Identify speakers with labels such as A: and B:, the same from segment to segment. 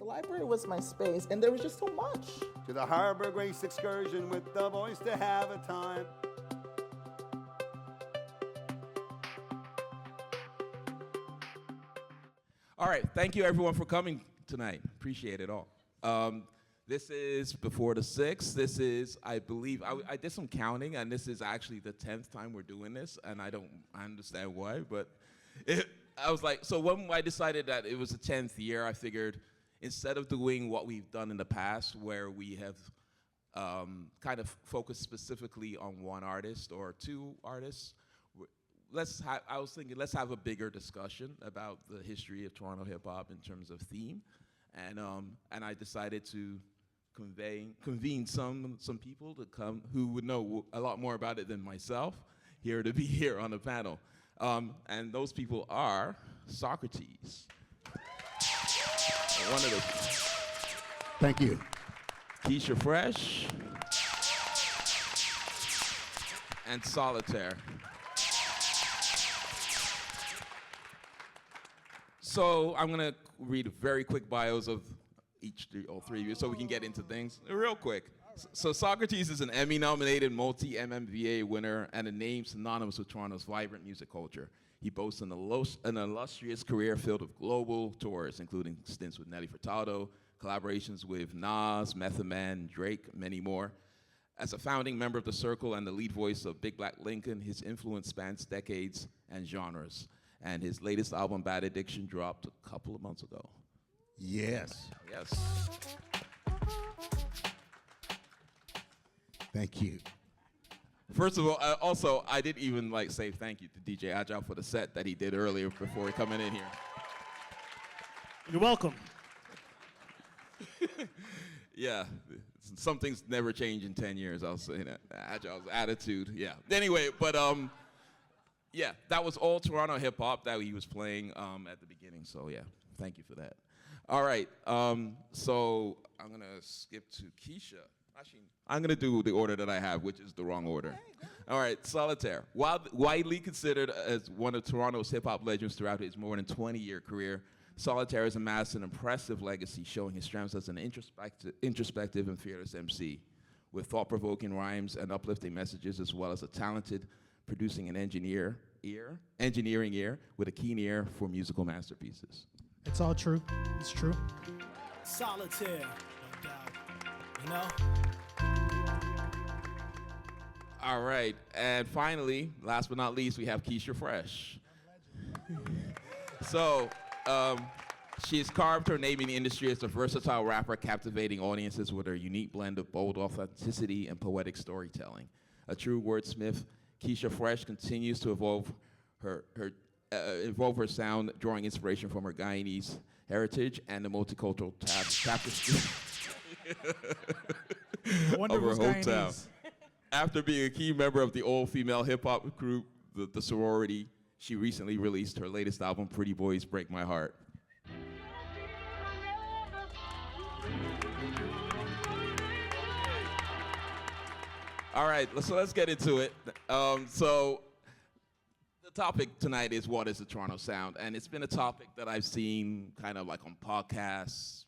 A: The library was my space, and there was just so much.
B: To the Harbor Grace excursion with the boys to have a time.
C: All right, thank you everyone for coming tonight. Appreciate it all. This is before the 6th. This is, I believe, I did some counting, and this is actually the 10th time we're doing this, and I understand why, but I was like, so when I decided that it was the 10th year, I figured instead of doing what we've done in the past, where we have kind of focused specifically on one artist or two artists, I was thinking, let's have a bigger discussion about the history of Toronto hip hop in terms of theme, and I decided to convene some people to come who would know a lot more about it than myself here to be here on the panel, and those people are Socrates. One of the.
D: Thank you.
C: Keisha Fresh and Solitaire. So I'm gonna read very quick bios of all three of you so we can get into things real quick. So Socrates is an Emmy-nominated multi-MMVA winner and a name synonymous with Toronto's vibrant music culture. He boasts an illustrious career filled with global tours, including stints with Nelly Furtado, collaborations with Nas, Method Man, Drake, many more. As a founding member of The Circle and the lead voice of Big Black Lincoln, his influence spans decades and genres. And his latest album, Bad Addiction, dropped a couple of months ago.
D: Yes.
C: Yes.
D: Thank you.
C: First of all, also, I didn't even say thank you to DJ Agile for the set that he did earlier before coming in here.
E: You're welcome.
C: Yeah, some things never change in 10 years, I'll say that. Agile's attitude, yeah. Anyway, but yeah, that was all Toronto hip hop that he was playing at the beginning, so yeah, thank you for that. All right, so I'm gonna skip to Keisha. Actually, I'm gonna do the order that I have, which is the wrong order. All right, Solitaire. Widely considered as one of Toronto's hip hop legends throughout his more than 20-year career, Solitaire has amassed an impressive legacy showing his strengths as an introspective and fearless MC, with thought-provoking rhymes and uplifting messages, as well as a talented producing and engineering ear with a keen ear for musical masterpieces.
E: It's all true. It's true.
F: Solitaire, no doubt. You know?
C: All right, and finally, last but not least, we have Keisha Fresh. So, she has carved her name in the industry as a versatile rapper, captivating audiences with her unique blend of bold authenticity and poetic storytelling. A true wordsmith, Keisha Fresh continues to evolve her sound, drawing inspiration from her Guyanese heritage and the multicultural tapestry of her hometown. After being a key member of the all-female hip-hop group, the Sorority, she recently released her latest album, Pretty Boys Break My Heart. All right, so let's get into it. So the topic tonight is, what is the Toronto sound? And it's been a topic that I've seen kind of like on podcasts,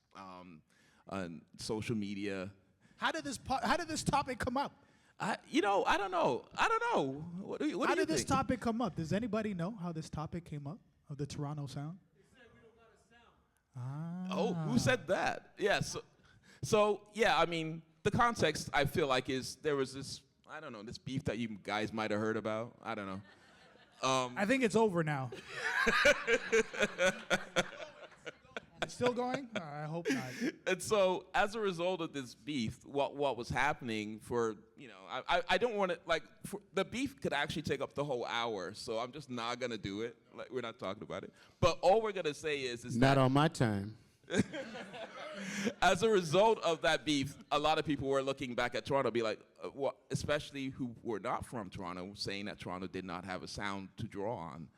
C: on social media.
E: How did this topic come up?
C: I don't know. What do you
E: How did this
C: think?
E: topic come up? Does anybody know how this topic came up of the Toronto sound?
F: They said we don't got a sound.
C: Oh, who said that? Yeah, so yeah, I mean, the context, I feel like, is there was this, I don't know, this beef that you guys might have heard about. I don't know.
E: I think it's over now. It's still going? I hope not.
C: And so, as a result of this beef, what was happening for, I don't want to, the beef could actually take up the whole hour, so I'm just not going to do it. Like, we're not talking about it. But all we're going to say is
D: Not on my time.
C: as a result of that beef, a lot of people were looking back at Toronto, be like, especially who were not from Toronto, saying that Toronto did not have a sound to draw on.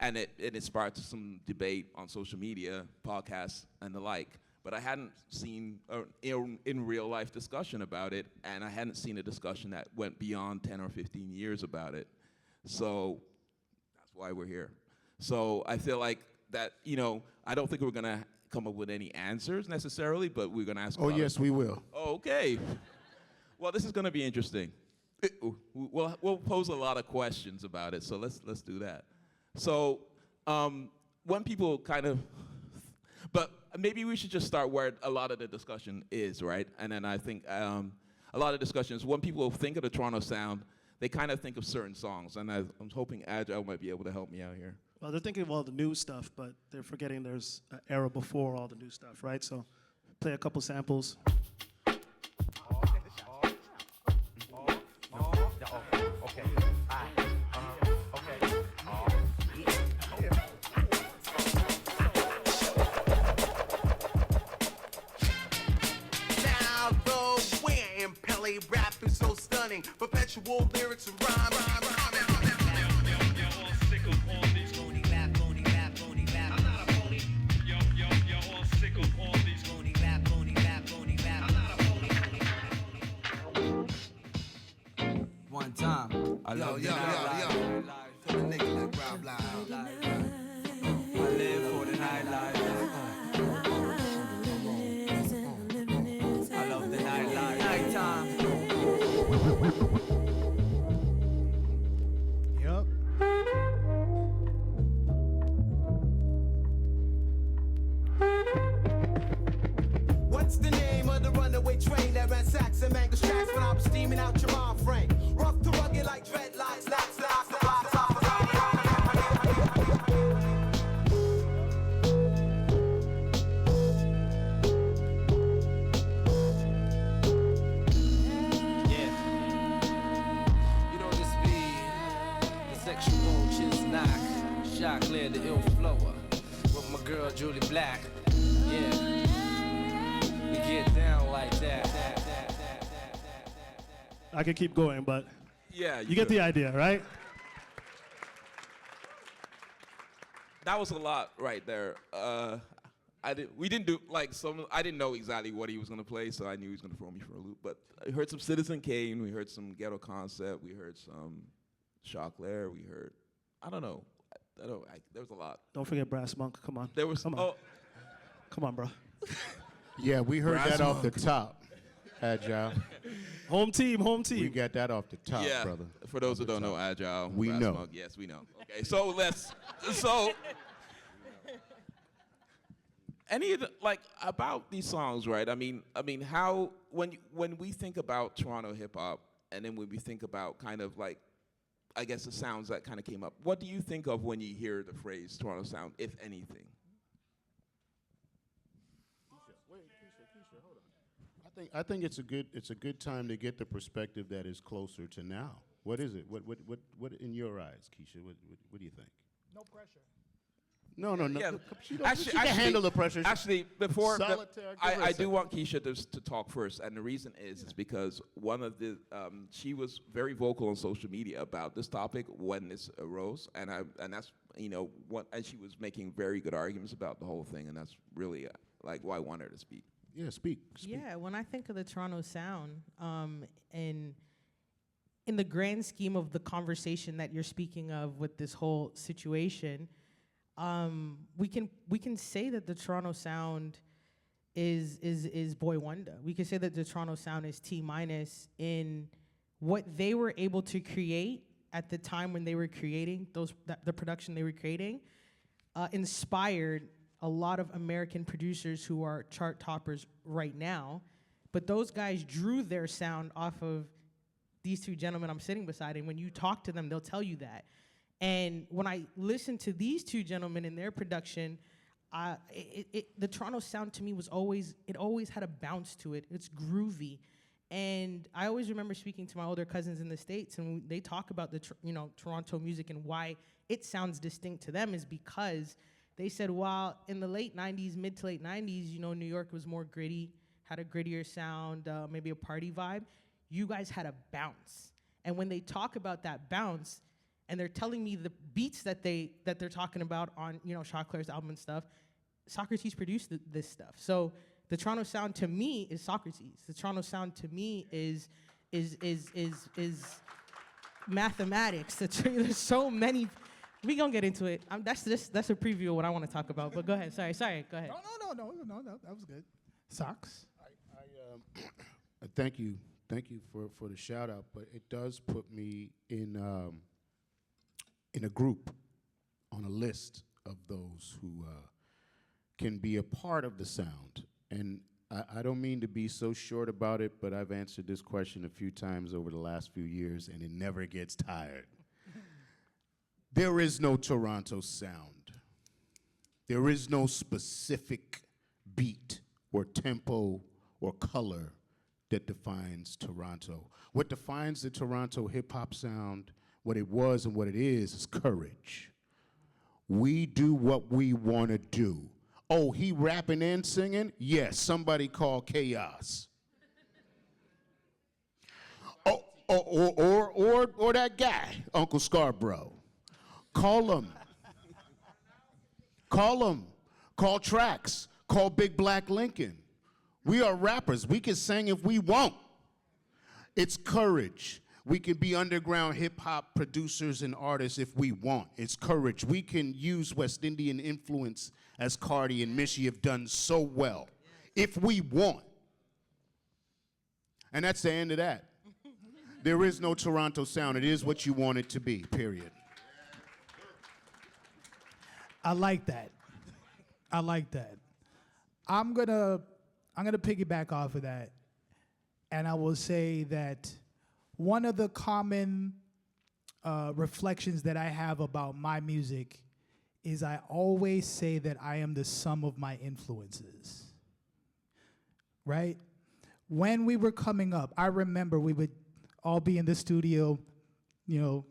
C: And it inspired some debate on social media, podcasts, and the like. But I hadn't seen in real life discussion about it, and I hadn't seen a discussion that went beyond 10 or 15 years about it. So that's why we're here. So I feel like that, I don't think we're gonna come up with any answers necessarily, but we're gonna ask.
D: Oh, yes, we will.
C: Oh, okay. Well, this is gonna be interesting. We'll pose a lot of questions about it, so let's do that. So when people kind of, but maybe we should just start where a lot of the discussion is, right? And then I think a lot of discussions, when people think of the Toronto sound, they kind of think of certain songs, and I'm hoping Agile might be able to help me out here.
F: Well, they're thinking of all the new stuff, but they're forgetting there's an era before all the new stuff, right? So play a couple samples.
G: Now the way Pele rap is so stunning, perpetual lyrics and rhyme.
H: One time, I love the nightlife.
G: For the niggas that rap loud.
H: I live for the nightlife. I love the nightlife. Nighttime.
E: Yep.
G: What's the name of the runaway train that ransacks and mangles tracks when I was steaming out your mind frame? Rough to rugged like dreadlights, locks, locks, locks, locks.
H: You know this be the sexual just knock. Shot clear the ill flower with my girl Julie Black. Yeah, we get down like that.
F: I could keep going, but
C: Yeah,
F: you get the idea, right?
C: That was a lot right there. We didn't do like some. I didn't know exactly what he was gonna play, so I knew he was gonna throw me for a loop. But I heard some Citizen Kane. We heard some Ghetto Concept. We heard some Choclair. We heard, I don't know. There was a lot.
F: Don't forget Brass Monk. Come on.
C: There was.
F: Come on.
C: Oh,
F: Come on, bro.
D: Yeah, we heard
C: Brass
D: that off the
C: Monk.
D: top, Agile.
F: Home team, home
D: We
F: team.
D: got that off the top,
C: yeah.
D: brother.
C: For those who
D: Off the
C: don't know,
D: top.
C: Agile.
D: We
C: Brass
D: know.
C: Monk, yes, we know. Okay, so any of the, like about these songs, right? I mean, how when we think about Toronto hip hop, and then when we think about kind of like, I guess the sounds that kind of came up. What do you think of when you hear the phrase Toronto sound, if anything?
D: I think it's a good time to get the perspective that is closer to now. What is it? What in your eyes, Keisha? What do you think?
E: No pressure.
D: No.
C: Yeah.
D: She can handle the pressure.
C: Actually, before
D: Solitaire, give her a
C: I do
D: second.
C: want Keisha to talk first, and the reason is because one of the she was very vocal on social media about this topic when this arose, and that's and she was making very good arguments about the whole thing, and that's really like why I want her to speak.
D: Yeah, speak.
I: Yeah, when I think of the Toronto sound, and in the grand scheme of the conversation that you're speaking of with this whole situation, we can say that the Toronto sound is Boy Wonder. We can say that the Toronto sound is T minus in what they were able to create at the time when they were creating the production they were creating, inspired a lot of American producers who are chart toppers right now. But those guys drew their sound off of these two gentlemen I'm sitting beside, and when you talk to them, they'll tell you that. And when I listen to these two gentlemen in their production, the Toronto sound to me always had a bounce to it. It's groovy. And I always remember speaking to my older cousins in the States, and they talk about the Toronto music and why it sounds distinct to them is because they said, while in the late 90s, mid to late 90s, New York was more gritty, had a grittier sound, maybe a party vibe, you guys had a bounce. And when they talk about that bounce, and they're telling me the beats that they're talking about on Choclair's album and stuff, Socrates produced this stuff. So the Toronto sound to me is Socrates. The Toronto sound to me is mathematics. There's so many We gonna get into it. That's a preview of what I want to talk about. But go ahead. Sorry. Go ahead.
E: No, that was good. Socks.
D: Thank you for the shout out, but it does put me in a group on a list of those who can be a part of the sound. And I don't mean to be so short about it, but I've answered this question a few times over the last few years, and it never gets tired. There is no Toronto sound. There is no specific beat or tempo or color that defines Toronto. What defines the Toronto hip-hop sound, what it was and what it is courage. We do what we want to do. Oh, he rapping and singing? Yes, somebody call chaos. Or that guy, Uncle Scarborough. Call him. Call him. Call Trax. Call Big Black Lincoln. We are rappers. We can sing if we want. It's courage. We can be underground hip-hop producers and artists if we want. It's courage. We can use West Indian influence as Cardi and Missy have done so well, if we want. And that's the end of that. There is no Toronto sound. It is what you want it to be, period.
E: I like that. I like that. I'm gonna piggyback off of that, and I will say that one of the common reflections that I have about my music is I always say that I am the sum of my influences. Right? When we were coming up, I remember we would all be in the studio, you know,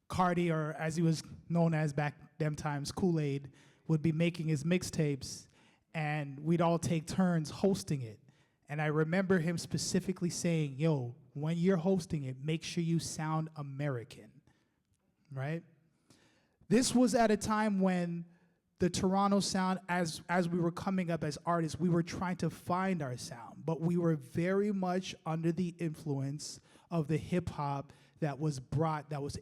E: Cardi, or as he was known as back them times, Kool-Aid, would be making his mixtapes, and we'd all take turns hosting it. And I remember him specifically saying, yo, when you're hosting it, make sure you sound American, right? This was at a time when the Toronto sound, as we were coming up as artists, we were trying to find our sound, but we were very much under the influence of the hip hop that was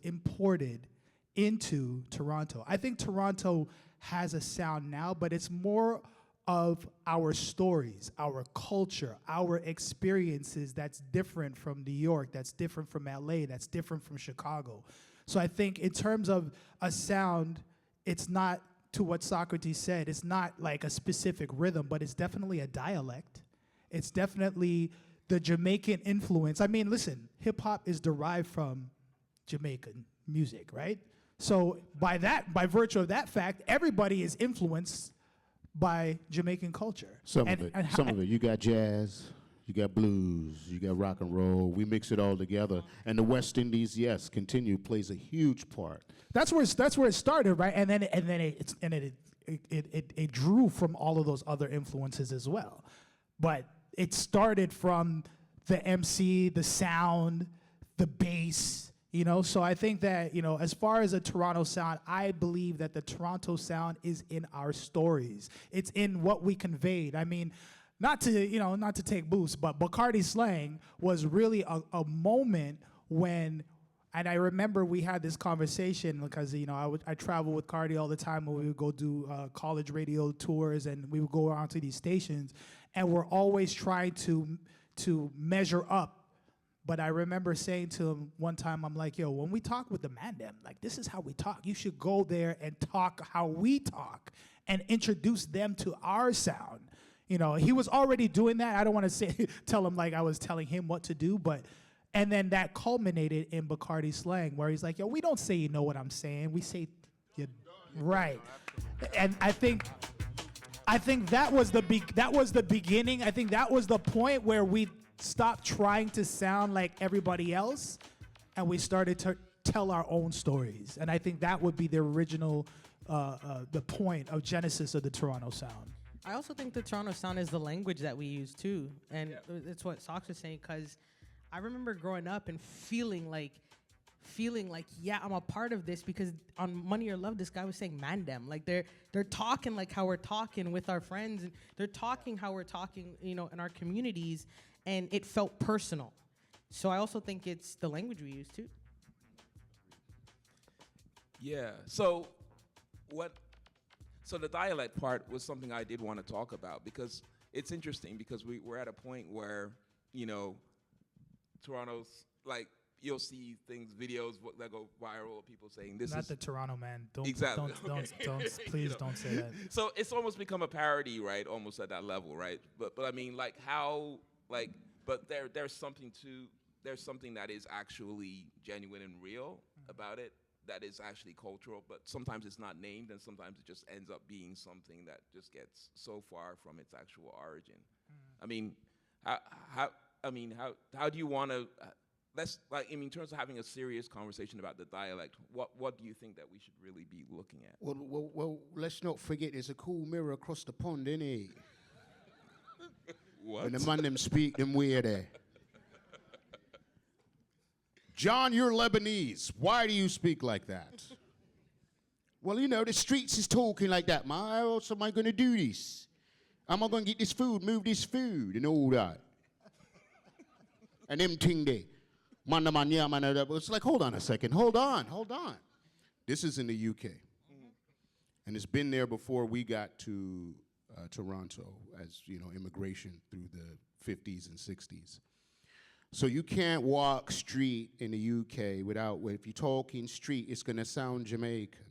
E: imported into Toronto. I think Toronto has a sound now, but it's more of our stories, our culture, our experiences that's different from New York, that's different from LA, that's different from Chicago. So I think in terms of a sound, it's not, to what Socrates said, it's not like a specific rhythm, but it's definitely a dialect. It's definitely the Jamaican influence. I mean, listen, hip hop is derived from Jamaican music, right? So by virtue of that fact, everybody is influenced by Jamaican culture.
D: Some of it. You got jazz, you got blues, you got rock and roll. We mix it all together. And the West Indies, yes, plays a huge part.
E: That's where it started, right? And then it drew from all of those other influences as well. But it started from the MC, the sound, the bass, you know? So I think that, you know, as far as a Toronto sound, I believe that the Toronto sound is in our stories. It's in what we conveyed. I mean, not to take boosts, but Bacardi Slang was really a moment when, and I remember we had this conversation because, you know, I travel with Cardi all the time when we would go do college radio tours, and we would go around to these stations, and we're always trying to measure up. But I remember saying to him one time, I'm like, yo, when we talk with the Mandem, like, this is how we talk. You should go there and talk how we talk and introduce them to our sound. You know, he was already doing that. I don't want to tell him like I was telling him what to do, and then that culminated in Bacardi Slang, where he's like, yo, we don't say you know what I'm saying. We say, right. And I think that was the beginning. I think that was the point where we stopped trying to sound like everybody else, and we started to tell our own stories. And I think that would be the original, the point of genesis of the Toronto sound.
I: I also think the Toronto sound is the language that we use too, and it's what Sox was saying, because I remember growing up and feeling like, yeah, I'm a part of this, because on Money or Love, this guy was saying Mandem. Like they're talking like how we're talking with our friends, and they're talking how we're talking, you know, in our communities, and it felt personal. So I also think it's the language we use too.
C: Yeah. So what? So the dialect part was something I did want to talk about because it's interesting because we're at a point where Toronto's like you'll see things, videos that go viral of people saying this
E: Not
C: is
E: the Toronto man. Don't
C: Exactly.
E: don't please don't say that.
C: So it's almost become a parody, right? Almost at that level, right? But I mean, like how like but there's something that is actually genuine and real about it. That is actually cultural, but sometimes it's not named, and sometimes it just ends up being something that just gets so far from its actual origin. I mean, how do you want to? In terms of having a serious conversation about the dialect, what do you think that we should really be looking at?
D: Well, let's not forget there's a cool mirror across the pond, innit?
C: What?
D: When the man them speak them way there. John, you're Lebanese. Why do you speak like that? Well, the streets is talking like that, man. How else am I going to do this? Am I going to get this food, move this food, and all that? And them thing there. Man, yeah, man. It's like, hold on a second. Hold on. This is in the UK. And it's been there before we got to Toronto as, immigration through the 50s and 60s. So you can't walk street in the UK without, if you're talking street, it's going to sound Jamaican.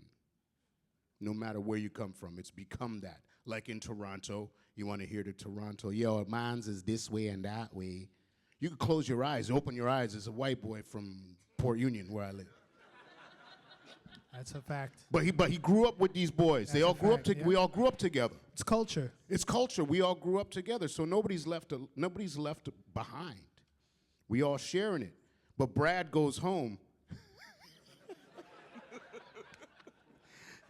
D: No matter where you come from, it's become that. Like in Toronto, you want to hear the Toronto, yo, mine's is this way and that way. You can close your eyes, open your eyes. There's a white boy from Port Union where I live.
E: That's a fact.
D: But he grew up with these boys. They all grew up
E: fact, yeah.
D: We all grew up together.
E: It's culture.
D: It's culture. We all grew up together, so nobody's left behind. We all sharing it. But Brad goes home.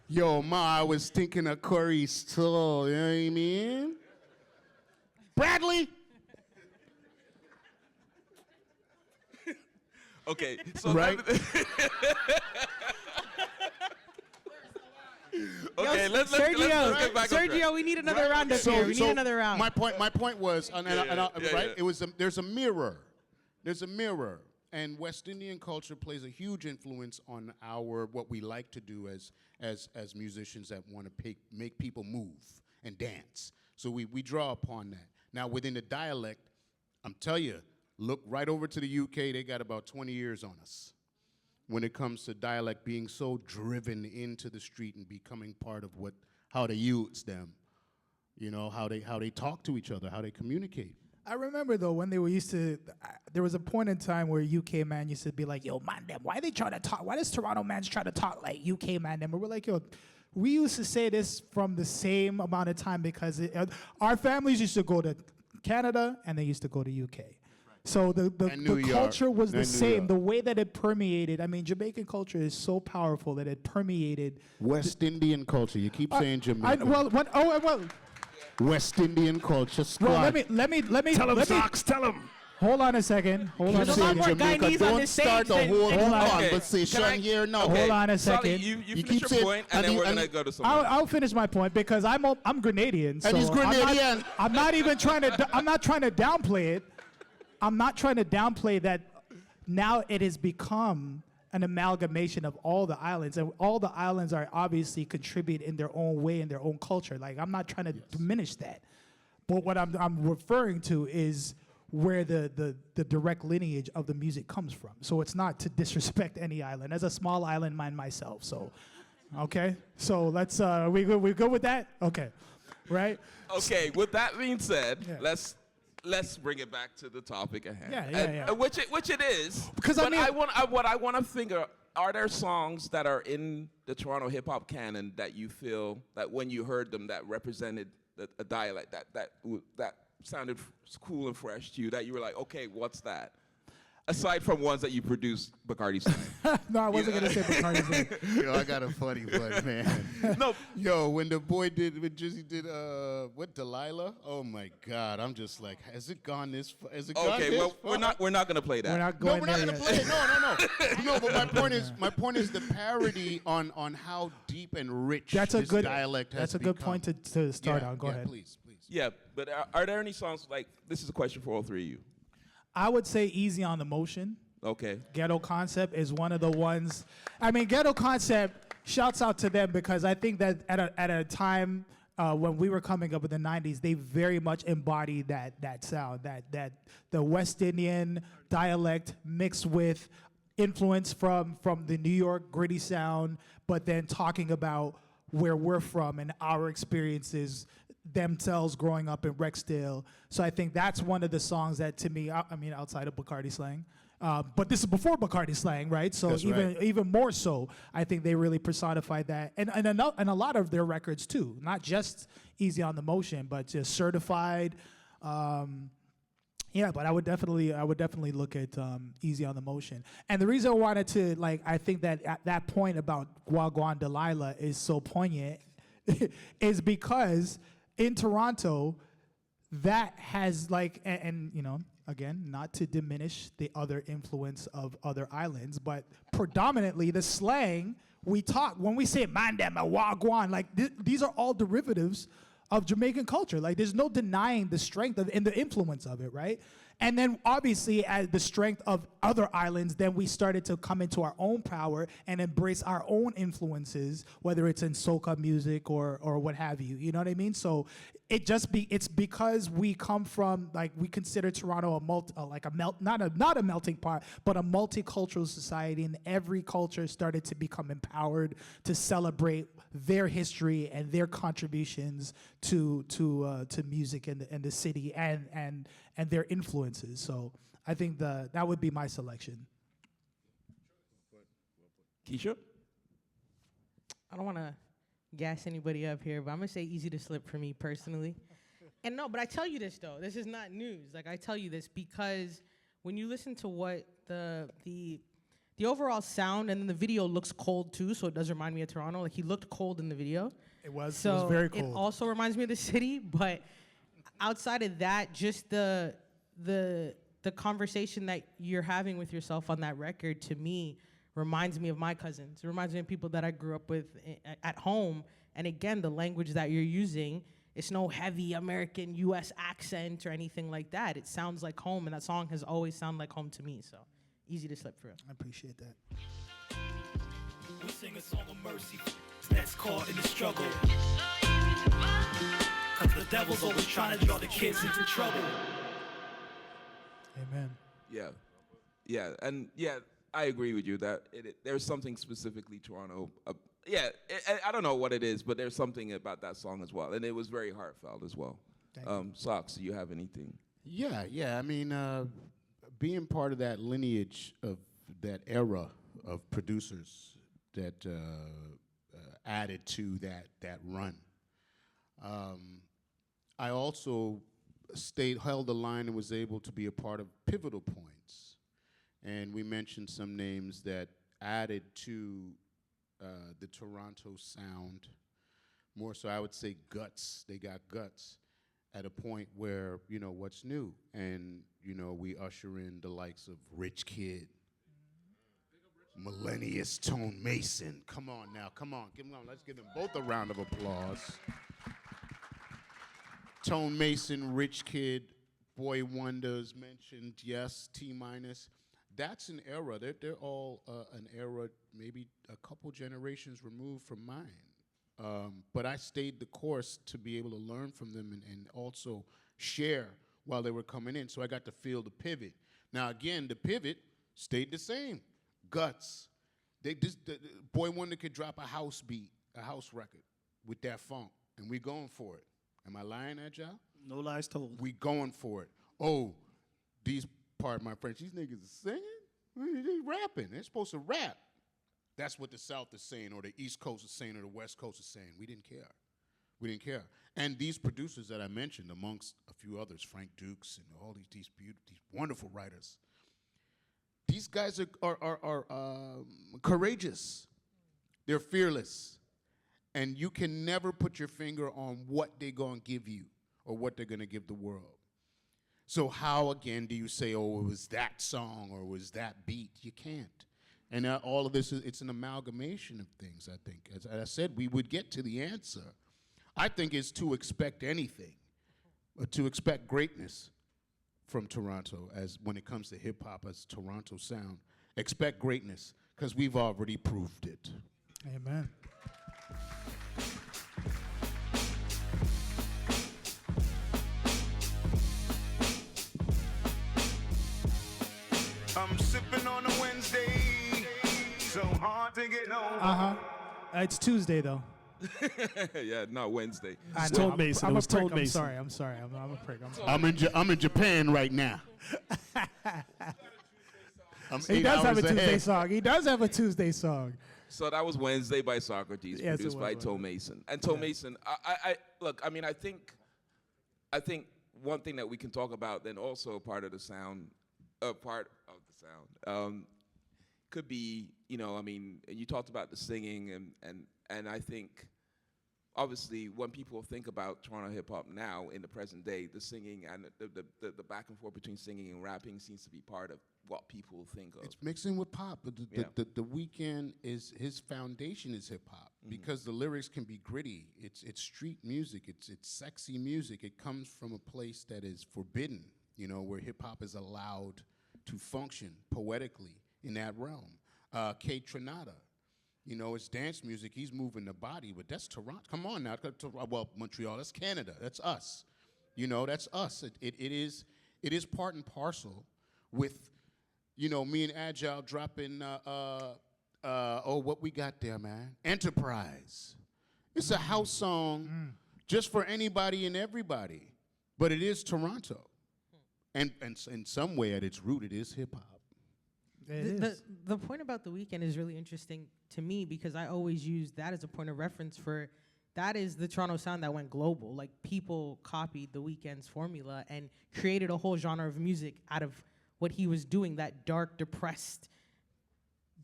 D: Yo, Ma, I was thinking of curry still, you know what I mean? Bradley!
C: Okay, so
D: Right?
C: Okay, let's get back on track.
I: Sergio, we need another round up here. We need another round.
D: My point was, right?
C: Yeah.
D: It was there's a mirror. There's a mirror, and West Indian culture plays a huge influence on what we like to do as musicians that want to make people move and dance. So we draw upon that. Now within the dialect, I'm telling you, look right over to the UK. They got about 20 years on us when it comes to dialect being so driven into the street and becoming part of how they use them, how they talk to each other, how they communicate.
E: I remember though when they were used to. There was a point in time where UK man used to be like, "Yo, man, them. Why they trying to talk? Why does Toronto man try to talk like UK man them?" And we're like, "Yo, we used to say this from the same amount of time because our families used to go to Canada and they used to go to UK." So the culture was the same. The way that it permeated. I mean, Jamaican culture is so powerful that it permeated
D: West Indian culture. You keep saying Jamaican. West Indian culture. Squad.
E: Well, let me.
F: Tell him, Socks, tell him.
E: Hold on a second. Hold on a
I: There's a lot
E: second.
I: more Guyanese on this stage
D: start the
I: than-
D: whole
I: than-
D: conversation here. No.
C: Okay.
E: Hold on a
C: Solly,
E: second.
C: you
D: You
C: finish
D: keep
C: your
D: saying-
C: point, and then we're gonna go to someone.
E: I'll finish my point because I'm Grenadian. So
D: he's Grenadian.
E: I'm not even trying to. I'm not trying to downplay it. I'm not trying to downplay that. Now it has become an amalgamation of all the islands, and all the islands are obviously contribute in their own way, in their own culture. Like I'm not trying to diminish that, but what I'm referring to is where the direct lineage of the music comes from. So it's not to disrespect any island. As a small island man myself, so okay. So let's we good with that? Okay, right?
C: Okay, with that being said,
E: Yeah.
C: let's bring it back to the topic at hand.
E: Yeah.
C: Which it is.
E: Because I
C: but
E: mean-
C: what I want to figure, are there songs that are in the Toronto hip hop canon that you feel that when you heard them that represented a dialect that sounded cool and fresh to you, that you were like, okay, what's that? Aside from ones that you produced, Bacardi style.
E: No, I wasn't gonna say Bacardi's name.
D: Yo, I got a funny one, man.
C: No.
D: Yo, when Drizzy did Delilah? Oh my God, I'm just like, has it gone this far? Has it gone
C: Okay,
D: this
C: well,
D: far?
C: we're not gonna play that.
E: We're not
D: No,
E: going
D: we're not
E: there
D: gonna
E: yet.
D: play it. No. No, but my point is the parody on how deep and rich
E: That's a
D: this
E: good.
D: dialect has
E: That's a good
D: become.
E: point to start
D: Yeah,
E: on. Go
D: yeah,
E: ahead.
D: please.
C: Yeah, but are there any songs like this is a question for all three of you?
E: I would say "Easy on the Motion"
C: Okay.
E: Ghetto Concept is one of the ones. I mean, Ghetto Concept, shouts out to them because I think that at a time when we were coming up in the 90s, they very much embodied that sound, that the West Indian dialect mixed with influence from the New York gritty sound, but then talking about where we're from and our experiences themselves growing up in Rexdale. So I think that's one of the songs that, to me, I mean, outside of Bacardi slang, but this is before Bacardi slang, right? So
D: That's right.
E: even more so, I think they really personified that, and a lot of their records too, not just Easy on the Motion, but just Certified. Yeah, but I would definitely look at Easy on the Motion. And the reason I wanted to, like, I think that at that point about Guaguan Delilah is so poignant is because in Toronto, that has, like, and you know, again, not to diminish the other influence of other islands, but predominantly the slang we talk when we say mandem, wagwan, like these are all derivatives of Jamaican culture. Like, there's no denying the strength of and the influence of it, right? And then obviously as the strength of other islands, then we started to come into our own power and embrace our own influences, whether it's in soca music or what have you. You know what I mean? So it's because we come from, like, we consider Toronto not a melting pot, but a multicultural society, and every culture started to become empowered to celebrate their history and their contributions to music and the city and their influences. So I think that would be my selection.
C: Keisha?
I: I don't want to gas anybody up here, but I'm going to say Easy to Slip for me personally. And no, but I tell you this, though. This is not news. Like, I tell you this because when you listen to what the overall sound, and then the video looks cold, too, so it does remind me of Toronto. Like, he looked cold in the video.
E: It was
I: So
E: very cold.
I: it also reminds me of the city, but outside of that, just the conversation that you're having with yourself on that record, to me, reminds me of my cousins. It reminds me of people that I grew up with at home. And again, the language that you're using, it's no heavy American U.S. accent or anything like that. It sounds like home, and that song has always sounded like home to me. So Easy to Slip for real.
E: I appreciate that.
J: We sing a song of mercy that's caught in the struggle. Cause the devil's always trying to draw the kids into trouble.
E: Amen.
C: Yeah, and I agree with you that there's something specifically Toronto. I don't know what it is, but there's something about that song as well, and it was very heartfelt as well. Socks, do you have anything?
D: Yeah. I mean, being part of that lineage of that era of producers that added to that run. I also held the line and was able to be a part of pivotal points. And we mentioned some names that added to the Toronto sound. More so, I would say guts. They got guts at a point where, you know, what's new? And, you know, we usher in the likes of Rich Kid, Millennius Tone Mason. Come on now, come on. Let's give them both a round of applause. Tone Mason, Rich Kid, Boy Wonders mentioned, yes, T-minus. That's an era. They're all an era, maybe a couple generations removed from mine. But I stayed the course to be able to learn from them and also share while they were coming in. So I got to feel the pivot. Now, again, the pivot stayed the same. Guts. Boy Wonder could drop a house beat, a house record with that funk, and we going for it. Am I lying at y'all?
F: No lies told.
D: We going for it. Oh, pardon my French, these niggas are singing? They rapping. They're supposed to rap. That's what the South is saying, or the East Coast is saying, or the West Coast is saying. We didn't care. We didn't care. And these producers that I mentioned, amongst a few others, Frank Dukes and all these wonderful writers, these guys are courageous. They're fearless. And you can never put your finger on what they're going to give you or what they're going to give the world. So how, again, do you say, oh, it was that song or it was that beat? You can't. And all of this, it's an amalgamation of things, I think. As I said, we would get to the answer. I think it's to expect anything, to expect greatness from Toronto as when it comes to hip hop as Toronto sound. Expect greatness, because we've already proved it.
E: Amen.
B: I'm sipping on a Wednesday, so hard to get on.
E: It's Tuesday though.
C: Yeah, not Wednesday.
E: I
F: Told
E: I'm-
F: Mason,
E: I'm
F: it
E: a
F: was
E: prick.
F: told
E: I'm
F: Mason.
E: sorry. I'm sorry. I'm a prick. I'm sorry.
D: I'm in Japan right now. I'm
E: He
D: 8
E: does have a
D: hours
E: Tuesday
D: ahead.
E: song. He does have a Tuesday song.
C: So that was Wednesday by Socrates,
E: Yes, it
C: produced
E: was
C: by
E: Wednesday.
C: Toe Mason. And Toe Mason, I look. I mean, I think one thing that we can talk about, then also part of the sound, could be, you know, I mean, you talked about the singing, and I think, obviously, when people think about Toronto hip hop now in the present day, the singing and the back and forth between singing and rapping seems to be part of what people think of.
D: It's mixing with pop, but
C: Yeah.
D: the Weeknd is his foundation is hip hop because the lyrics can be gritty. It's street music. It's sexy music. It comes from a place that is forbidden, you know, where hip hop is allowed to function poetically in that realm. K Tronada, you know, it's dance music. He's moving the body, but that's Toronto. Come on now, well, Montreal, that's Canada. That's us. You know, that's us. It is part and parcel with, you know, me and Agile dropping, what we got there, man? Enterprise. It's a house song just for anybody and everybody, but it is Toronto. And in some way, at its root, it is hip hop.
I: The point about The Weeknd is really interesting to me because I always use that as a point of reference for that is the Toronto sound that went global. Like people copied The Weeknd's formula and created a whole genre of music out of what he was doing, that dark, depressed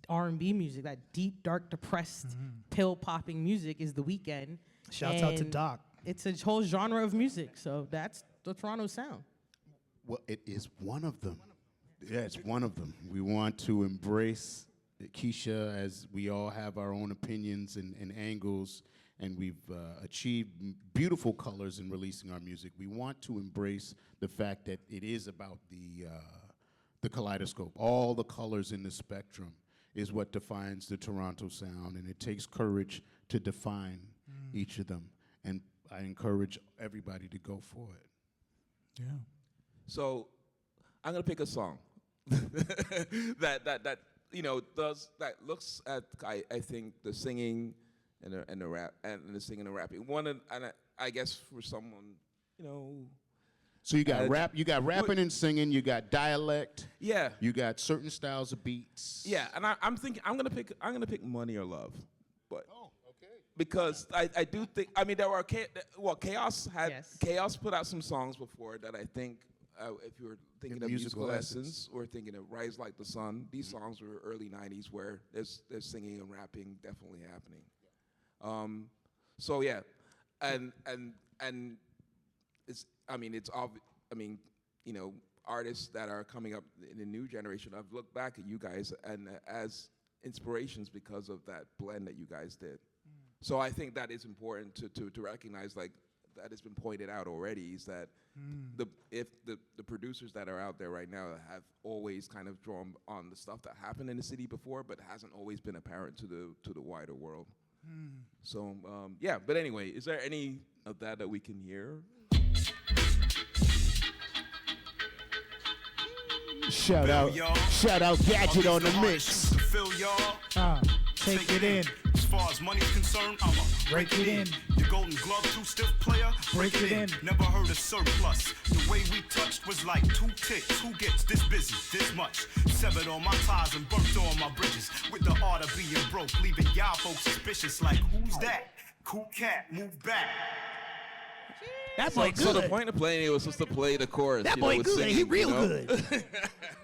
I: R&B music, that deep, dark, depressed, pill-popping music is The Weeknd.
E: Shouts out to
I: And
E: Doc.
I: It's a whole genre of music, so that's the Toronto sound.
D: Well, it is one of them. Yeah, it's one of them. We want to embrace Keisha as we all have our own opinions and angles, and we've achieved beautiful colors in releasing our music. We want to embrace the fact that it is about the kaleidoscope. All the colors in the spectrum is what defines the Toronto sound, and it takes courage to define each of them. And I encourage everybody to go for it.
E: Yeah.
C: So I'm gonna pick a song that you know looks at I think the singing and the rap and the singing and rapping. I guess for someone, you know.
D: So you got rap, you got rapping and singing, you got dialect,
C: Yeah.
D: you got certain styles of beats.
C: Yeah, and I'm thinking I'm gonna pick Money or Love, but because I do think there were Chaos had
I: Yes.
C: Chaos put out some songs before that I think if you were thinking of
D: Musical
C: musical
D: essence.
C: essence or thinking of Rise Like the Sun, these songs were early '90s where there's singing and rapping definitely happening. So yeah, and it's you know, artists that are coming up in the new generation. I've looked back at you guys and as inspirations because of that blend that you guys did. So I think that is important to recognize, like that has been pointed out already, is that if the producers that are out there right now have always kind of drawn on the stuff that happened in the city before, but hasn't always been apparent to the wider world. So yeah, but anyway, is there any of that we can hear?
D: Shout out Gadget on the mix.
E: Take it in.
J: As far as money's concerned, I'm a
E: Break it in.
J: Your Golden Glove, too stiff player.
E: Break it in.
J: Never heard of surplus. The way we touched was like 2 ticks. Who gets this busy, this much? Severed all my ties and burnt all my bridges. With the art of being broke, leaving y'all folks suspicious. Like, who's that? Cool cat, move back.
E: That boy
C: So the
E: good.
C: point of playing it was just to play the chorus.
E: That
C: you know,
E: boy
C: with
E: good.
C: singing,
E: He real
C: you know?
E: good.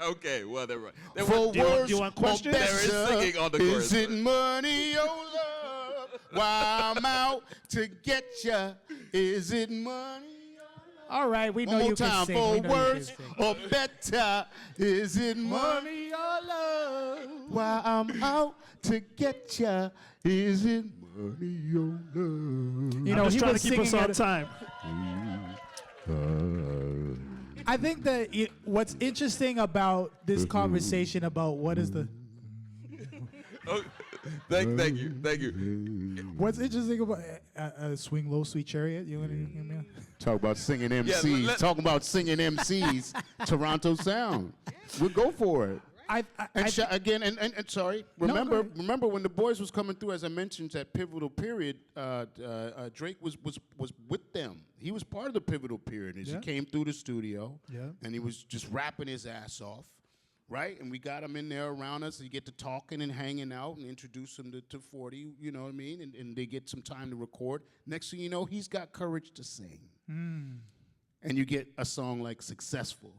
C: Okay, well, they're right.
D: For
F: Do you
D: worse
F: want
D: or
F: questions?
C: There is
D: better,
C: singing on the chorus.
D: is it money or love? Why I'm out to get ya? Is it money?
E: All right, we know
D: One more
E: you can
D: time,
E: sing.
D: for
E: We know you can
D: worse
E: sing.
D: or better, is it money or love? Why I'm out to get ya? Is it money or love?
E: You know,
F: I'm just
E: he
F: trying
E: was
F: to keep us
E: singing
F: on
E: at
F: time.
E: I think that what's interesting about this conversation about what is the
C: Oh, thank you.
E: what's interesting about Swing Low, Sweet Chariot. You want to hear me?
D: Talk about singing MCs. Talking about singing MCs. Toronto sound. We'll go for it. Again, sorry. Remember when the boys was coming through, as I mentioned, that pivotal period. Drake was with them. He was part of the pivotal period as he came through the studio.
E: Yeah.
D: And he was just rapping his ass off, right? And we got him in there around us. You get to talking and hanging out and introduce him to 40. You know what I mean? And they get some time to record. Next thing you know, he's got courage to sing. And you get a song like "Successful."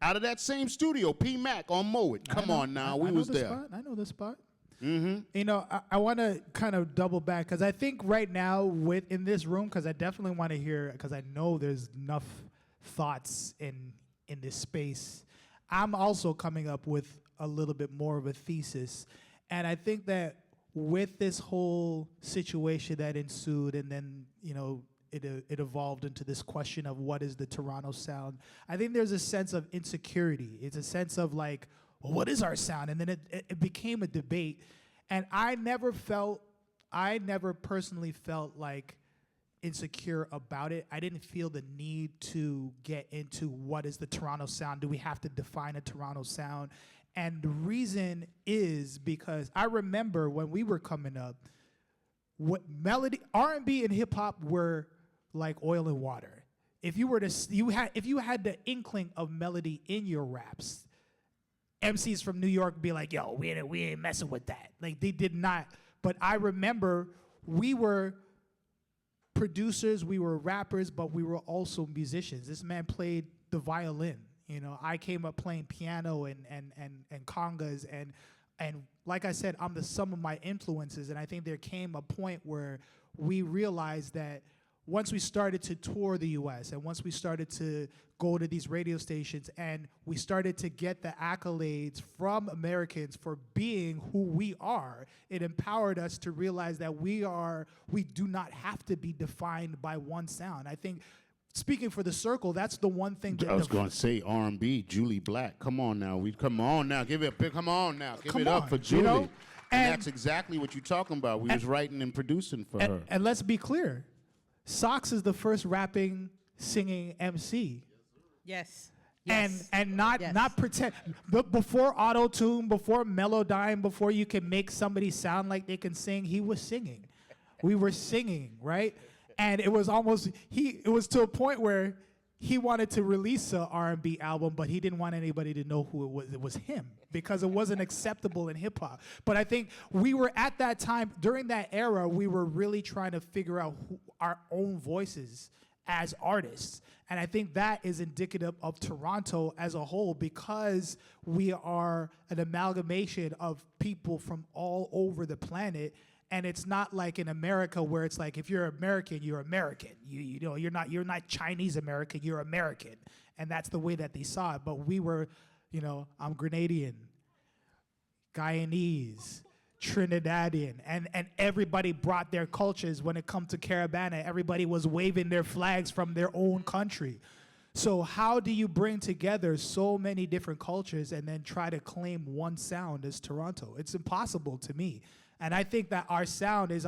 D: Out of that same studio, P Mac on Mow It. Come on now, we was there.
E: I know the spot.
D: Mm-hmm.
E: You know, I want to kind of double back because I think right now in this room, because I definitely want to hear, because I know there's enough thoughts in this space. I'm also coming up with a little bit more of a thesis, and I think that with this whole situation that ensued, and then it evolved into this question of what is the Toronto sound. I think there's a sense of insecurity. It's a sense of like, well, what is our sound? And then it became a debate. And I never personally felt like insecure about it. I didn't feel the need to get into what is the Toronto sound. Do we have to define a Toronto sound? And the reason is because I remember when we were coming up, what melody, R&B and hip hop were like oil and water. If you had the inkling of melody in your raps, MCs from New York be like, "Yo, we ain't messing with that." Like they did not. But I remember we were producers, we were rappers, but we were also musicians. This man played the violin. I came up playing piano and congas and like I said, I'm the sum of my influences, and I think there came a point where we realized that once we started to tour the U.S. and once we started to go to these radio stations and we started to get the accolades from Americans for being who we are, it empowered us to realize that we do not have to be defined by one sound. I think, speaking for the circle, that's the one thing that
D: I was going to say R&B, Julie Black. Come on now. Come on now. Give it up for Julie. And that's exactly what you're talking about. We was writing and producing for her.
E: And let's be clear. Sox is the first rapping, singing MC.
I: Yes.
E: And not pretend. Before auto-tune, before Melodyne, before you can make somebody sound like they can sing, he was singing. We were singing, right? And it was to a point where he wanted to release an R&B album, but he didn't want anybody to know who it was. It was him because it wasn't acceptable in hip hop. But I think we were at that time, during that era, we were really trying to figure out our own voices as artists. And I think that is indicative of Toronto as a whole because we are an amalgamation of people from all over the planet. And it's not like in America where it's like if you're American, you're American. You're not Chinese American, you're American. And that's the way that they saw it. But we were, I'm Grenadian, Guyanese, Trinidadian, and everybody brought their cultures. When it comes to Caravana, everybody was waving their flags from their own country. So how do you bring together so many different cultures and then try to claim one sound as Toronto? It's impossible to me. And I think that our sound is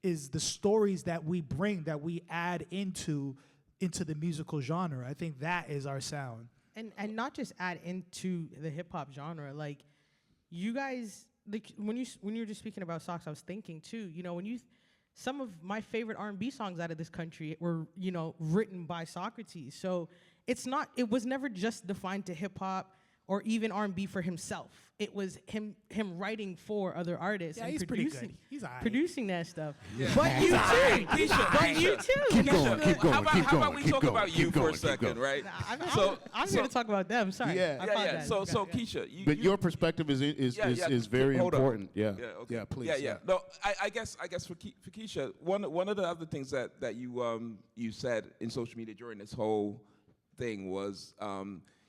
E: the stories that we bring, that we add into the musical genre. I think that is our sound.
I: And not just add into the hip hop genre. Like you guys, when you were just speaking about Sox, I was thinking too. Some of my favorite R&B songs out of this country were written by Socrates. So it was never just defined to hip hop or even R&B for himself. It was him writing for other artists and
E: he's
I: producing,
E: pretty good. He's all right.
I: Producing that stuff.
C: Yeah.
I: But you too. But you too.
C: How about we talk about you for a second, right?
I: Nah, I'm here to talk about them. Sorry.
C: Yeah. So Keisha,
D: but your perspective is very important. Yeah.
C: Okay.
D: Yeah. Please.
C: Yeah. No, I guess for Keisha, one of the other things that you said in social media during this whole thing was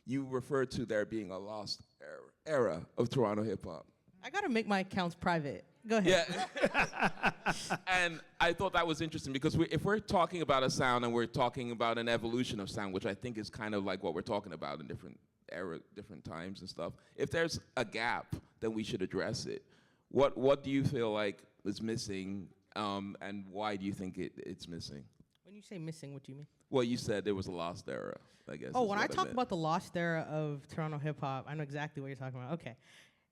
C: you referred to there being a lost era of Toronto hip hop.
I: I gotta make my accounts private. Go ahead.
C: Yeah. And I thought that was interesting because if we're talking about a sound and we're talking about an evolution of sound, which I think is kind of like what we're talking about in different different times and stuff, if there's a gap, then we should address it. What do you feel like is missing, and why do you think it's missing?
I: When you say missing, what do you mean?
C: Well, you said there was a lost era, I guess.
I: Oh,
C: is
I: when
C: what
I: I talk
C: meant.
I: about the lost era of Toronto hip hop, I know exactly what you're talking about. Okay.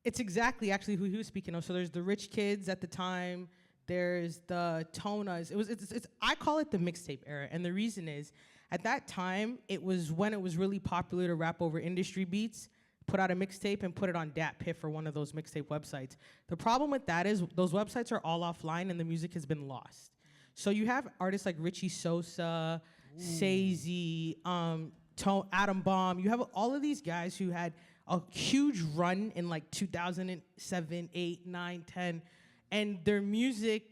I: It's exactly actually who he was speaking of. So there's the Rich Kids at the time. There's the Tonas. It's I call it the mixtape era. And the reason is, at that time, it was when it was really popular to rap over industry beats, put out a mixtape and put it on DatPiff or one of those mixtape websites. The problem with that is those websites are all offline and the music has been lost. So you have artists like Richie Sosa, Sazy, Adam Bomb. You have all of these guys who had a huge run in like 2007, 8, 9, 10, and their music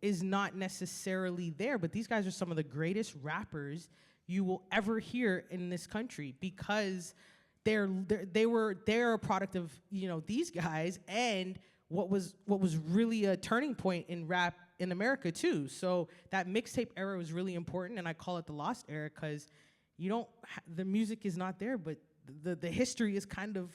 I: is not necessarily there, but these guys are some of the greatest rappers you will ever hear in this country because they're a product of, you know, these guys and what was really a turning point in rap in America too. So that mixtape era was really important, and I call it the lost era because you don't the music is not there, but the history is kind of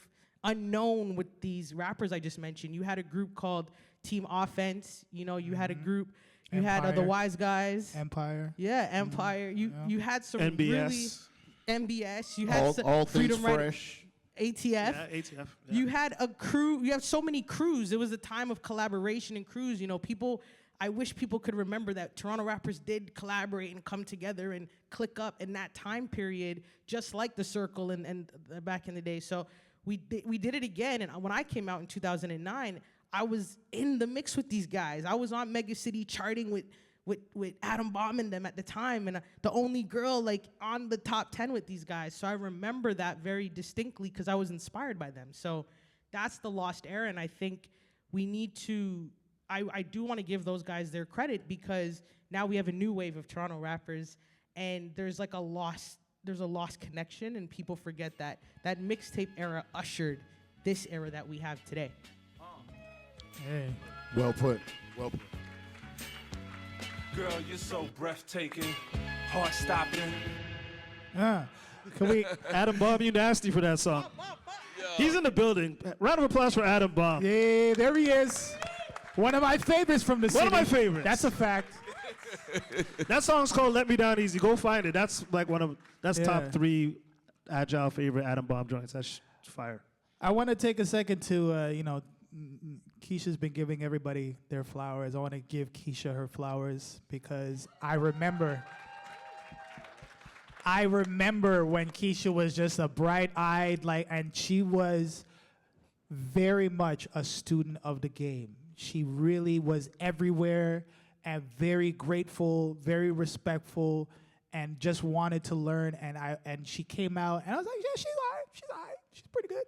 I: unknown with these rappers I just mentioned. You had a group called Team Offense. You know, you had a group. You had the Wise Guys.
E: Empire.
I: Yeah, Empire. You had some
F: NBS.
I: really MBS. You had
A: All things
I: Freedom Rider-
A: fresh.
I: ATF.
F: Yeah, ATF. Yeah.
I: You had a crew. You have so many crews. It was a time of collaboration and crews. You know, people. I wish people could remember that Toronto rappers did collaborate and come together and click up in that time period, just like the Circle and back in the day. So we did it again. And when I came out in 2009, I was in the mix with these guys. I was on Mega City charting with Adam Bomb and them at the time, and the only girl like on the top 10 with these guys. So I remember that very distinctly because I was inspired by them. So that's the lost era, and I think we need to. I do want to give those guys their credit because now we have a new wave of Toronto rappers, and there's like a lost connection, and people forget that mixtape era ushered this era that we have today.
E: Hey.
D: Well put. Well put.
J: Girl, you're so breathtaking, heart stopping.
E: Can we?
F: Adam Bomb, you nasty for that song. He's in the building. Round of applause for Adam Bomb.
E: Yeah, there he is. One of my favorites from the city.
F: One of my favorites.
E: That's a fact.
F: That song's called "Let Me Down Easy." Go find it. That's like
E: Yeah.
F: top 3 agile favorite Adam Bomb joints. That's fire.
E: I want to take a second to, Keisha's been giving everybody their flowers. I want to give Keisha her flowers because I remember when Keisha was just a bright-eyed, and she was very much a student of the game. She really was everywhere and very grateful, very respectful, and just wanted to learn. And she came out, and I was like, yeah, she's all right. She's pretty good.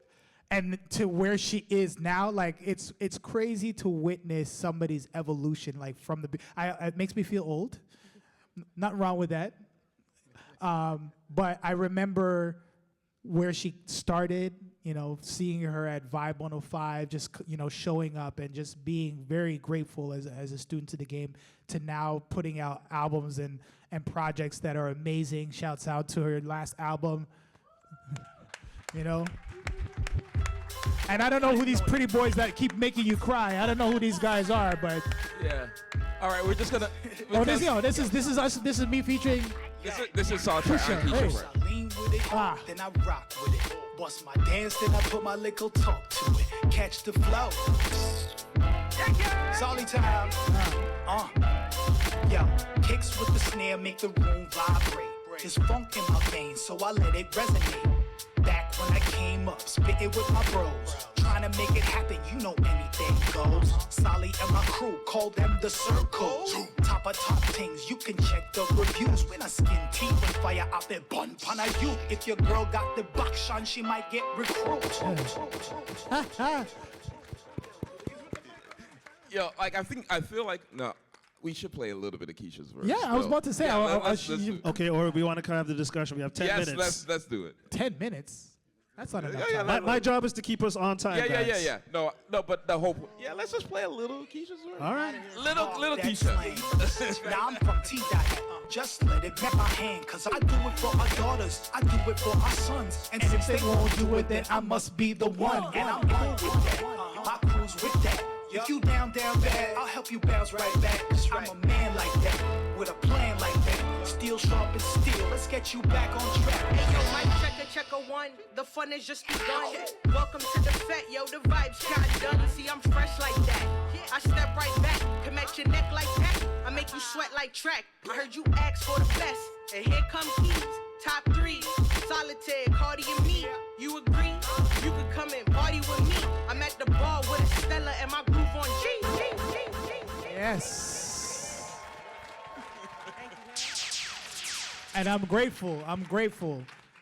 E: And to where she is now, like it's crazy to witness somebody's evolution, like from it makes me feel old. Nothing wrong with that. But I remember where she started, seeing her at Vibe 105, just, showing up and just being very grateful as a student to the game, to now putting out albums and projects that are amazing. Shouts out to her last album, And I don't know who these pretty boys that keep making you cry. I don't know who these guys are, but
C: Yeah. All right, we're just gonna.
E: this is us. This is me featuring.
C: This is Saltra and
E: Hey.
C: Keisha.
K: I lean with it, then I rock with it. Bust my dance, then I put my little talk to it. Catch the flow. Solly time. Yo, kicks with the snare make the room vibrate. There's funk in my veins, so I let it resonate. Back when I came up, spitting with my bros. Trying to make it happen, you know anything goes. Solly and my crew, call them the Circle. Top of top things, you can check the reviews. When I skin teeth and fire out there, bun pana you. If your girl got the bakshan, she might get recruited.
C: Yo, I feel like we should play a little bit of Keisha's verse.
E: Yeah, I was
C: though.
E: about to say.
C: Yeah, let's do it.
F: Okay, or we want to have the discussion. We have 10 minutes.
C: Let's do it.
E: 10 minutes. That's not enough
C: Yeah,
E: time.
F: My job is to keep us on time.
C: Yeah.
F: guys.
C: No, but the whole. Yeah, let's just play a little Keisha's verse.
F: All right.
C: Little
K: That's
C: Keisha.
K: lame. Now I'm from T-Dot. Just let it met my hand, cause I do it for our daughters, I do it for our sons. And since they won't do it, then I must be the one. And I'm cool with that. My crew's with that. If you down bad, I'll help you bounce right back. I'm a man like that, with a plan like that. Steel sharp and steel, let's get you back on track.
L: Hey yo, mic checker 1, the fun is just begun. Welcome to the fet, yo, the vibes kinda done. See, I'm fresh like that. I step right back, connect your neck like that. I make you sweat like track. I heard you ask for the best, and here come keys. Top 3, Solitaire, Cardi and me. You agree? You could come and party with me. I'm at the bar with a Stella and my groove on G.
E: Yes. And I'm grateful.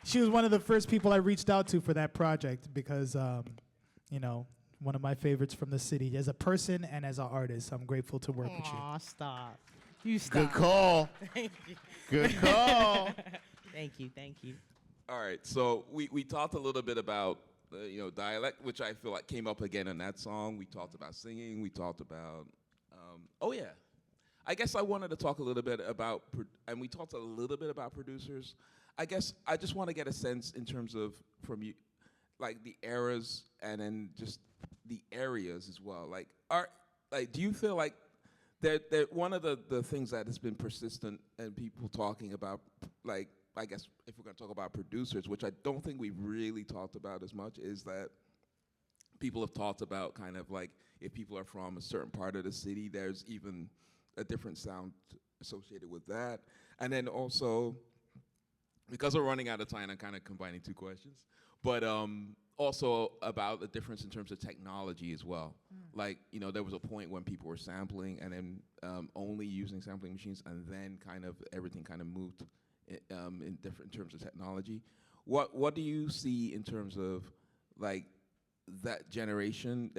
E: She was one of the first people I reached out to for that project because, one of my favorites from the city as a person and as an artist. I'm grateful to work with you.
I: Aw, stop. You stop.
D: Good call.
I: Thank you.
D: Good call.
I: Thank you.
C: All right, so we talked a little bit about dialect, which I feel like came up again in that song. We talked about singing. We talked about I guess I wanted to talk a little bit about and we talked a little bit about producers. I guess I just want to get a sense in terms of from you, like the eras and then just the areas as well. Do you feel like that one of the things that has been persistent and people talking about, like, I guess if we're going to talk about producers, which I don't think we've really talked about as much, is that people have talked about kind of like if people are from a certain part of the city, there's even a different sound associated with that. And then also, because we're running out of time, I'm kind of combining two questions, but also about the difference in terms of technology as well. Like, there was a point when people were sampling and then only using sampling machines, and then kind of everything kind of moved in different terms of technology. What do you see in terms of like that generation?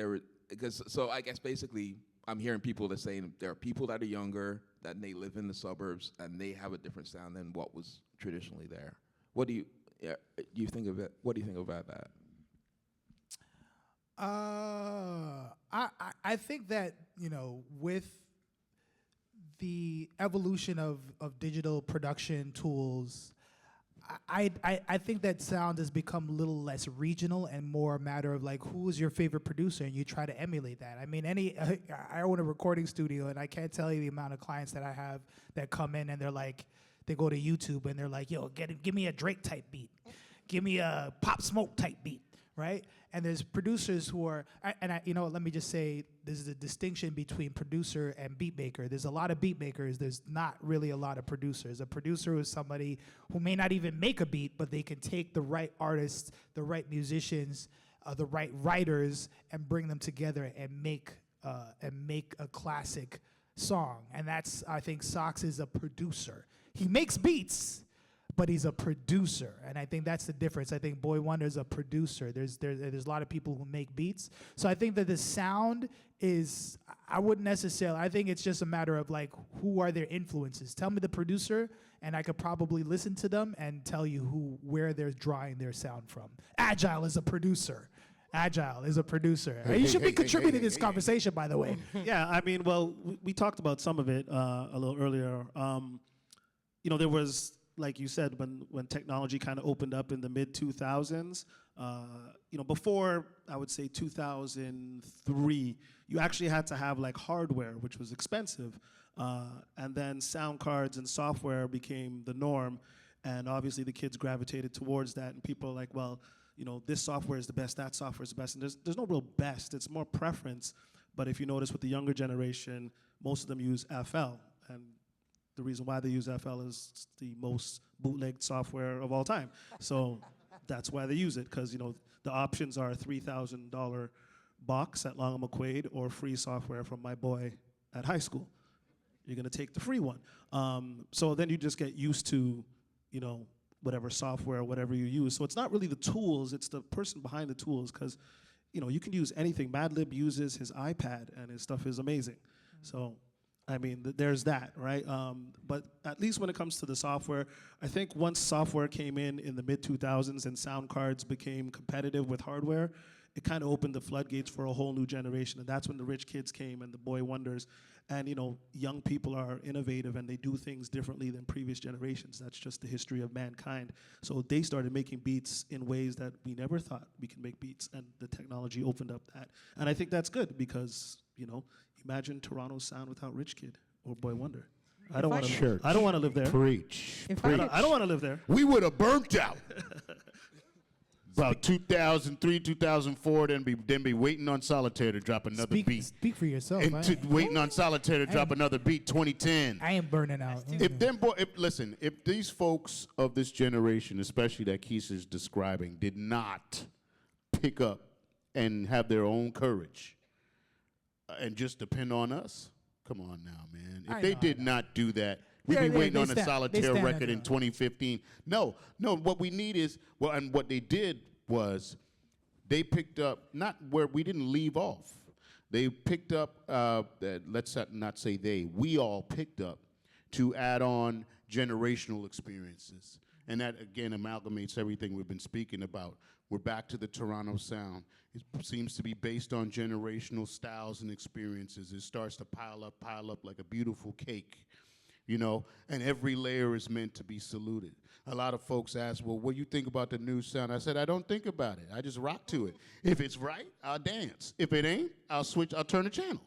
C: So I guess basically I'm hearing people that saying there are people that are younger, that they live in the suburbs, and they have a different sound than what was traditionally there. What do you think of it? What do you think about that?
E: I think that, with the evolution of digital production tools, I think that sound has become a little less regional and more a matter of like, who is your favorite producer, and you try to emulate that. I mean, I own a recording studio, and I can't tell you the amount of clients that I have that come in and they're like, they go to YouTube and they're like, yo, give me a Drake type beat, give me a Pop Smoke type beat, right? And there's producers who are, let me just say, there's a distinction between producer and beat maker. There's a lot of beat makers. There's not really a lot of producers. A producer is somebody who may not even make a beat, but they can take the right artists, the right musicians, the right writers, and bring them together and make a classic song. And that's, I think, Sox is a producer. He makes beats, but he's a producer, and I think that's the difference. I think Boy Wonder's a producer. There's a lot of people who make beats. So I think that the sound is, I wouldn't necessarily, I think it's just a matter of like, who are their influences? Tell me the producer, and I could probably listen to them and tell you where they're drawing their sound from. Agile is a producer. You should be contributing to this conversation, by the way.
F: Yeah, I mean, well, we talked about some of it a little earlier. There was, like you said, when technology kind of opened up in the mid-2000s, before, I would say 2003, you actually had to have like hardware, which was expensive. And then sound cards and software became the norm. And obviously the kids gravitated towards that, and people are like, well, this software is the best, that software is the best. And there's no real best, it's more preference. But if you notice with the younger generation, most of them use FL. And the reason why they use FL is the most bootlegged software of all time. So that's why they use it, because the options are a $3,000 box at Long and McQuaid or free software from my boy at high school. You're gonna take the free one. So then you just get used to, whatever software, whatever you use. So it's not really the tools, it's the person behind the tools, because you can use anything. Madlib uses his iPad and his stuff is amazing. So I mean, there's that, right? But at least when it comes to the software, I think once software came in the mid 2000s and sound cards became competitive with hardware, it kind of opened the floodgates for a whole new generation. And that's when the rich kids came and the boy wonders. And young people are innovative and they do things differently than previous generations. That's just the history of mankind. So they started making beats in ways that we never thought we could make beats, and the technology opened up that. And I think that's good because, imagine Toronto's sound without Rich Kid or Boy Wonder. I don't want to live there.
D: Preach.
F: I don't want to live there.
D: We would have burnt out. About 2003, 2004, then be waiting on Solitaire to drop another beat.
E: Speak for yourself.
D: And waiting on Solitaire to drop another beat, 2010.
E: I ain't burning out.
D: If these folks of this generation, especially that Keisha's describing, did not pick up and have their own courage and just depend on us, come on now, man. If they did not do that, we'd be waiting on a Solitaire record in 2015. No, what we need is, and what they did was they picked up, not where we didn't leave off. They picked up, let's not say they, we all picked up to add on generational experiences. And that, again, amalgamates everything we've been speaking about. We're back to the Toronto sound. It seems to be based on generational styles and experiences. It starts to pile up like a beautiful cake, and every layer is meant to be saluted. A lot of folks ask, well, what do you think about the new sound? I said, I don't think about it. I just rock to it. If it's right, I'll dance. If it ain't, I'll turn the channel.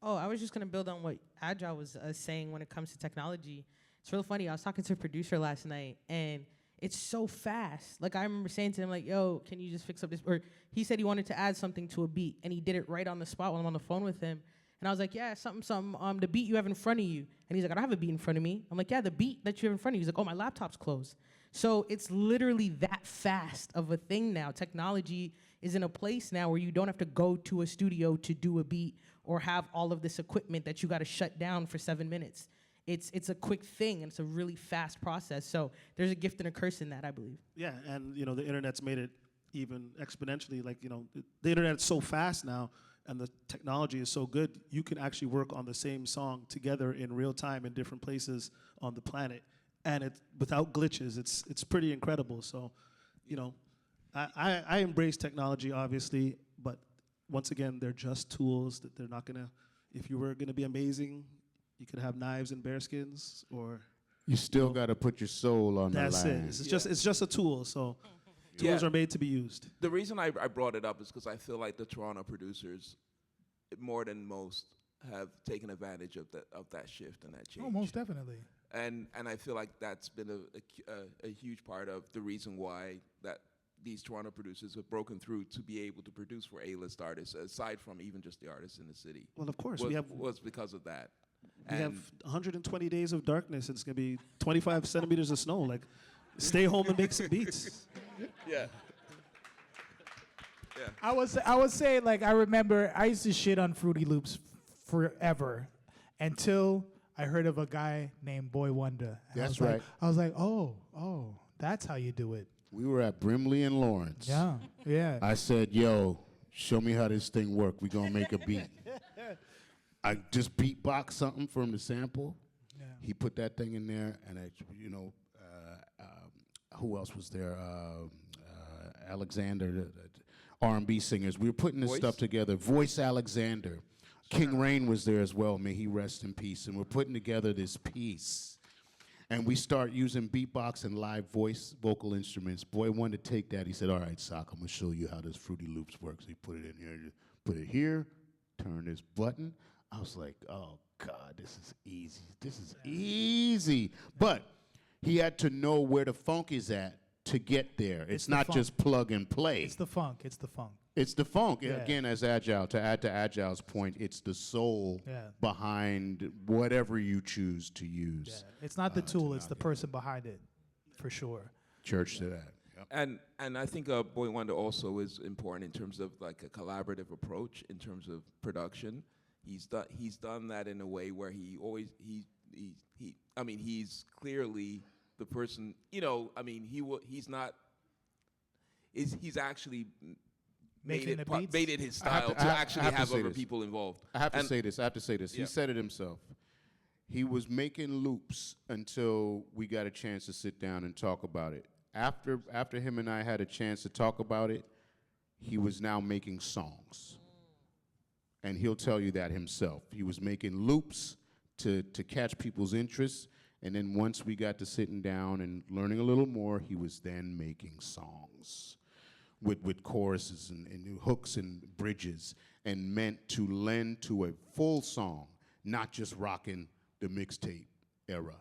I: Oh, I was just going to build on what Agile was saying when it comes to technology. It's real funny. I was talking to a producer last night, and it's so fast. Like, I remember saying to him, like, yo, can you just fix up this? Or he said he wanted to add something to a beat, and he did it right on the spot while I'm on the phone with him. And I was like, yeah, something, the beat you have in front of you. And he's like, I don't have a beat in front of me. I'm like, yeah, the beat that you have in front of you. He's like, oh, my laptop's closed. So it's literally that fast of a thing now. Technology is in a place now where you don't have to go to a studio to do a beat or have all of this equipment that you got to shut down for 7 minutes. It's a quick thing, and it's a really fast process. So there's a gift and a curse in that, I believe.
F: Yeah, and the internet's made it even exponentially. Like, the internet's so fast now, and the technology is so good, you can actually work on the same song together in real time in different places on the planet, and it's without glitches. It's pretty incredible. So, I embrace technology, obviously, but once again, they're just tools. That they're not gonna. If you were gonna be amazing, you could have knives and bearskins, or
D: you still got to put your soul on the line.
F: That's it. It's just a tool. So. Tools are made to be used.
C: The reason I brought it up is because I feel like the Toronto producers, more than most, have taken advantage of that shift and that change.
E: Oh, most definitely.
C: And I feel like that's been a huge part of the reason why that these Toronto producers have broken through to be able to produce for A-list artists, aside from even just the artists in the city.
F: Well, of course,
C: was because of that.
F: We have 120 days of darkness, and it's gonna be 25 centimeters of snow. Like, stay home and make some beats.
C: Yeah.
E: I was saying, like, I remember I used to shit on Fruity Loops forever until I heard of a guy named Boy Wonder. And
D: That's right.
E: I was like, oh, that's how you do it.
D: We were at Brimley and Lawrence.
E: Yeah.
D: I said, yo, show me how this thing work. We gonna make a beat. I just beatbox something from the sample. Yeah. He put that thing in there, and who else was there? Alexander, the R&B singers. We were putting this stuff together. Voice Alexander. King Rain was there as well. May he rest in peace. And we're putting together this piece. And we start using beatbox and live vocal instruments. Boy wanted to take that. He said, all right, Sock, I'm going to show you how this Fruity Loops works. He put it in here. Put it here. Turn this button. I was like, oh, God, this is easy. This is easy. But he had to know where the funk is at to get there. It's not just plug and play.
E: It's the funk.
D: It's the funk. Yeah. Again, as Agile, to add to Agile's point, it's the soul behind whatever you choose to use.
E: Yeah. It's not the tool, it's the person behind it, for sure.
D: Church to that. Yep.
C: And I think Boy Wonder also is important in terms of like a collaborative approach in terms of production. He's done that in a way where he's clearly the person, he's actually
E: Making the beats?
C: made it his
D: I have
C: style
D: to-
C: to
D: I have-
C: actually
D: I have to
C: have
D: say
C: other
D: this.
C: people involved.
D: I have to
C: And-
D: say this. I have to say this.
C: Yeah.
D: He said it himself. He was making loops until we got a chance to sit down and talk about it. After him and I had a chance to talk about it, he was now making songs. And he'll tell you that himself. He was making loops to catch people's interest. And then once we got to sitting down and learning a little more, he was then making songs with choruses and hooks and bridges, and meant to lend to a full song, not just rocking the mixtape era.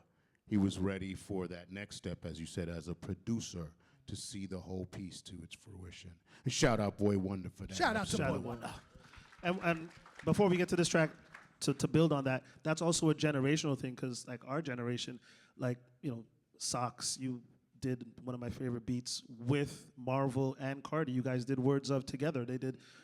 D: He was ready for that next step, as you said, as a producer, to see the whole piece to its fruition. And shout out Boy Wonder for that.
E: Shout out to
F: Shout
E: Boy
F: out.
E: Wonder.
F: And before we get to this track, to build on that, that's also a generational thing, because like our generation, like, you know, Socks, you did one of my favorite beats with Marvel and Cardi. You guys did Words Of together.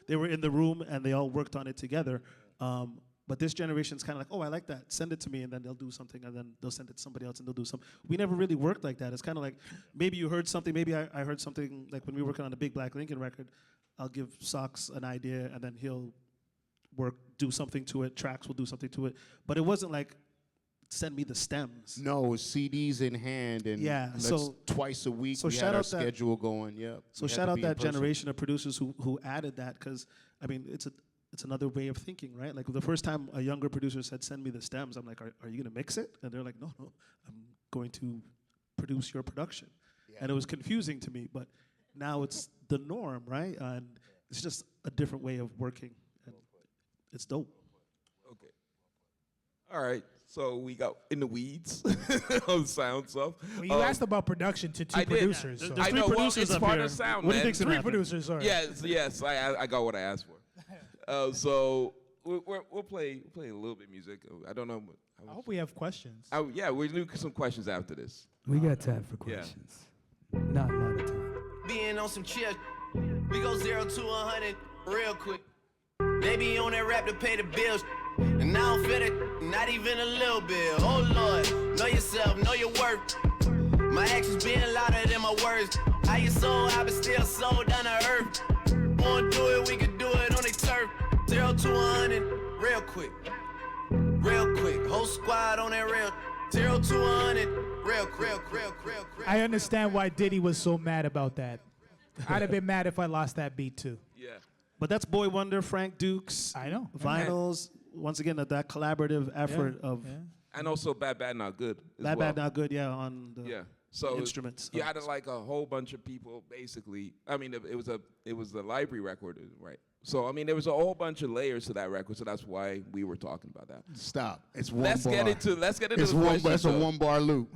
F: They were in the room and they all worked on it together. But this generation's kind of like, oh, I like that. Send it to me, and then they'll do something, and then they'll send it to somebody else, and they'll do something. We never really worked like that. It's kind of like maybe you heard something. Maybe I heard something like when we were working on the Big Black Lincoln record. I'll give Socks an idea, and then he'll do something to it. Tracks will do something to it. But it wasn't like send me the stems.
D: No, CDs in hand, and
F: Yeah,
D: let's
F: so-
D: twice a week
F: so
D: we
F: shout
D: had our
F: out that-
D: schedule going. Yep.
F: So shout out that generation of producers who added that, because I mean it's another way of thinking, right? Like the first time a younger producer said, "Send me the stems," I'm like, "Are you gonna mix it?" And they're like, "No, I'm going to produce your production." And it was confusing to me, but now it's the norm, right? And it's just a different way of working, and it's dope.
C: Okay. All right. So we got in the weeds on sound stuff.
E: Well, you asked about production to two
C: I did.
E: producers. So.
F: There's
C: I
F: three
C: know. Well,
F: producers
C: it's
F: up
C: part
F: here.
C: of sound,
F: What do you
C: man.
F: think's gonna
E: Three
F: happen?
E: producers, sorry.
C: Yes. I got what I asked for. So we'll play a little bit of music. I don't know.
E: I hope we have questions.
C: Yeah, we'll do some questions after this.
M: We got time for
C: Yeah.
M: questions. Not a lot of time.
G: Being on some chill, we go 0 to 100 real quick. They be on that rap to pay the bills, and I don't feel it, not even a little bit. Oh Lord, know yourself, know your worth. My actions being louder than my words. How you sold, I been still sold down to earth. Wanna do it, we can do it on the turf. 0 to 100 real quick, real quick. Whole squad on that real. 0 to 100 real quick.
E: I understand why Diddy was so mad about that. I'd have been mad if I lost that beat too.
C: Yeah.
F: But that's Boy Wonder, Frank Dukes,
E: I know.
F: Vinyls. Once again, that collaborative effort of
C: And also Bad Not Good. As
F: Bad
C: well.
F: Bad Not Good, on the
C: Yeah. So
F: instruments.
C: You had like a whole bunch of people basically. I mean, it was the library record, right? So I mean, there was a whole bunch of layers to that record. So that's why we were talking about that.
D: Stop. It's one
C: Let's
D: bar.
C: get into
D: It's
C: the
D: one.
C: questions.
D: That's a
C: though.
D: 1 bar loop.